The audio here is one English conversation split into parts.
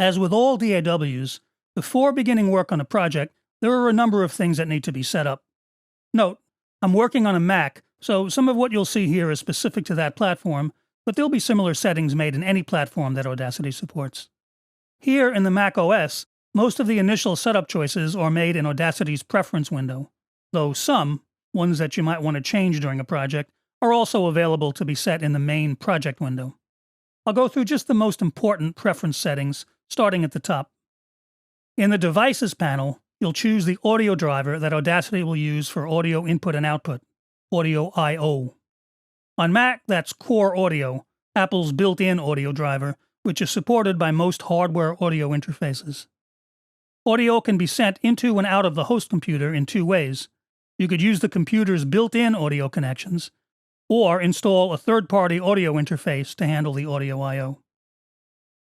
As with all DAWs, before beginning work on a project, there are a number of things that need to be set up. Note, I'm working on a Mac, so some of what you'll see here is specific to that platform, but there'll be similar settings made in any platform that Audacity supports. Here in the Mac OS, most of the initial setup choices are made in Audacity's preference window, though some, ones that you might want to change during a project, are also available to be set in the main project window. I'll go through just the most important preference settings, starting at the top. In the Devices panel, you'll choose the audio driver that Audacity will use for audio input and output, Audio I/O. On Mac, that's Core Audio, Apple's built-in audio driver, which is supported by most hardware audio interfaces. Audio can be sent into and out of the host computer in two ways. You could use the computer's built-in audio connections, or install a third-party audio interface to handle the audio I/O.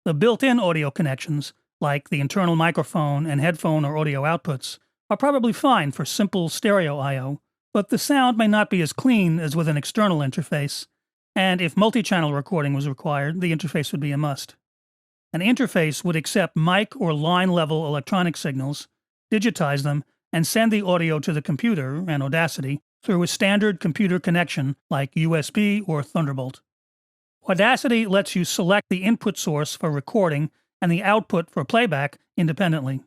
The built-in audio connections, like the internal microphone and headphone or audio outputs, are probably fine for simple stereo I/O, but the sound may not be as clean as with an external interface, and if multi-channel recording was required, the interface would be a must. An interface would accept mic or line-level electronic signals, digitize them, and send the audio to the computer and Audacity through a standard computer connection like USB or Thunderbolt. Audacity lets you select the input source for recording and the output for playback independently.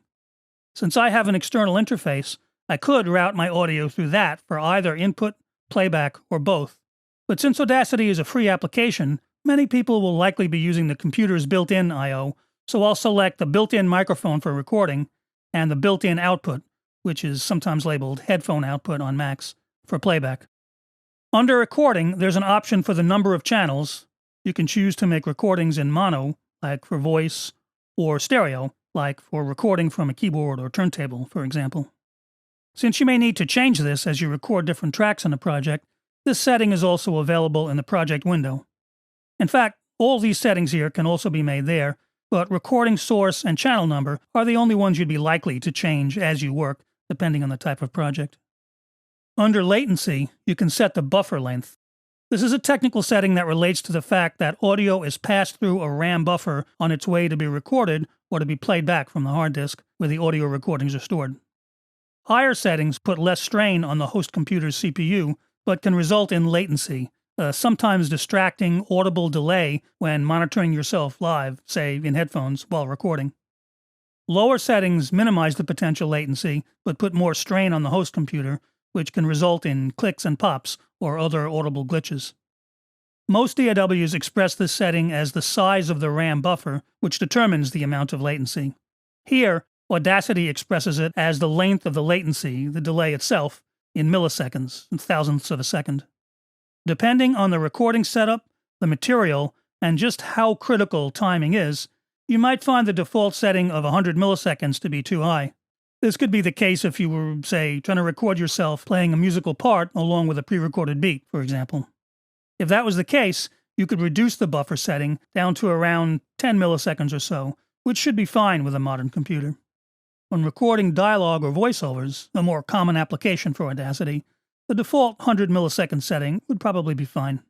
Since I have an external interface, I could route my audio through that for either input, playback, or both. But since Audacity is a free application, many people will likely be using the computer's built-in I/O, so I'll select the built-in microphone for recording and the built-in output, which is sometimes labeled headphone output on Macs, for playback. Under Recording, there's an option for the number of channels. You can choose to make recordings in mono, like for voice, or stereo, like for recording from a keyboard or turntable, for example. Since you may need to change this as you record different tracks in a project, this setting is also available in the project window. In fact, all these settings here can also be made there, but recording source and channel number are the only ones you'd be likely to change as you work, depending on the type of project. Under Latency, you can set the buffer length. This is a technical setting that relates to the fact that audio is passed through a RAM buffer on its way to be recorded or to be played back from the hard disk where the audio recordings are stored. Higher settings put less strain on the host computer's CPU, but can result in latency, a sometimes distracting audible delay when monitoring yourself live, say in headphones, while recording. Lower settings minimize the potential latency, but put more strain on the host computer, which can result in clicks and pops or other audible glitches. Most DAWs express this setting as the size of the RAM buffer, which determines the amount of latency. Here, Audacity expresses it as the length of the latency, the delay itself, in milliseconds, thousandths of a second. Depending on the recording setup, the material, and just how critical timing is, you might find the default setting of 100 milliseconds to be too high. This could be the case if you were, say, trying to record yourself playing a musical part along with a pre-recorded beat, for example. If that was the case, you could reduce the buffer setting down to around 10 milliseconds or so, which should be fine with a modern computer. When recording dialogue or voiceovers, a more common application for Audacity, the default 100 millisecond setting would probably be fine.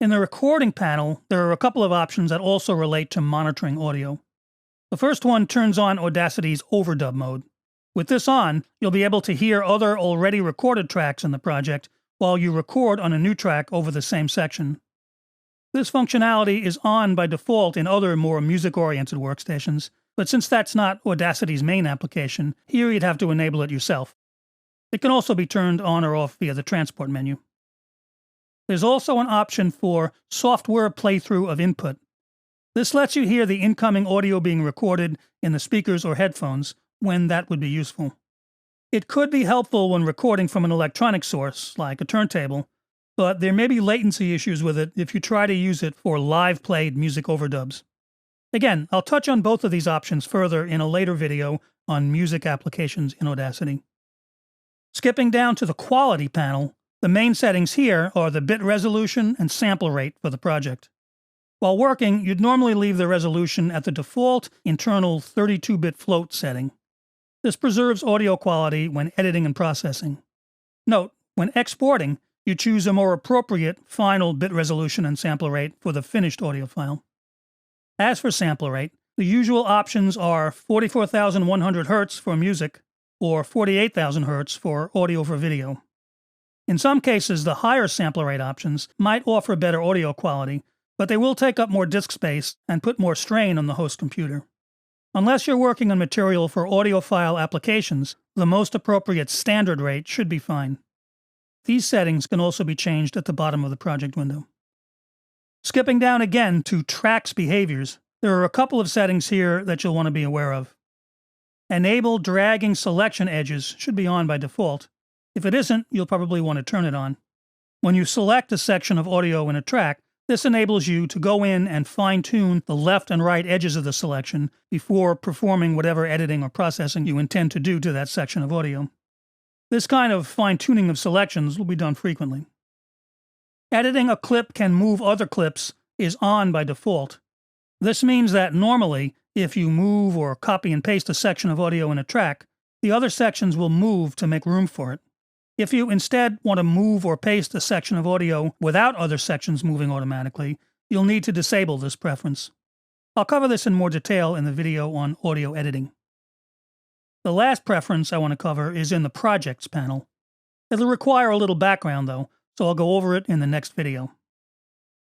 In the Recording panel, there are a couple of options that also relate to monitoring audio. The first one turns on Audacity's overdub mode. With this on, you'll be able to hear other already recorded tracks in the project while you record on a new track over the same section. This functionality is on by default in other more music-oriented workstations, but since that's not Audacity's main application, here you'd have to enable it yourself. It can also be turned on or off via the transport menu. There's also an option for software playthrough of input. This lets you hear the incoming audio being recorded in the speakers or headphones when that would be useful. It could be helpful when recording from an electronic source, like a turntable, but there may be latency issues with it if you try to use it for live-played music overdubs. Again, I'll touch on both of these options further in a later video on music applications in Audacity. Skipping down to the Quality panel, the main settings here are the bit resolution and sample rate for the project. While working, you'd normally leave the resolution at the default internal 32-bit float setting. This preserves audio quality when editing and processing. Note, when exporting, you choose a more appropriate final bit resolution and sample rate for the finished audio file. As for sample rate, The usual options are 44,100 Hz for music or 48,000 Hz for audio for video. In some cases, the higher sampler rate options might offer better audio quality, but they will take up more disk space and put more strain on the host computer. Unless you're working on material for audiophile applications, the most appropriate standard rate should be fine. These settings can also be changed at the bottom of the project window. Skipping down again to Tracks Behaviors, there are a couple of settings here that you'll want to be aware of. Enable dragging selection edges should be on by default. If it isn't, you'll probably want to turn it on. When you select a section of audio in a track, this enables you to go in and fine-tune the left and right edges of the selection before performing whatever editing or processing you intend to do to that section of audio. This kind of fine-tuning of selections will be done frequently. Editing a clip can move other clips is on by default. This means that normally, if you move or copy and paste a section of audio in a track, the other sections will move to make room for it. If you instead want to move or paste a section of audio without other sections moving automatically, you'll need to disable this preference. I'll cover this in more detail in the video on audio editing. The last preference I want to cover is in the Projects panel. It'll require a little background though, so I'll go over it in the next video.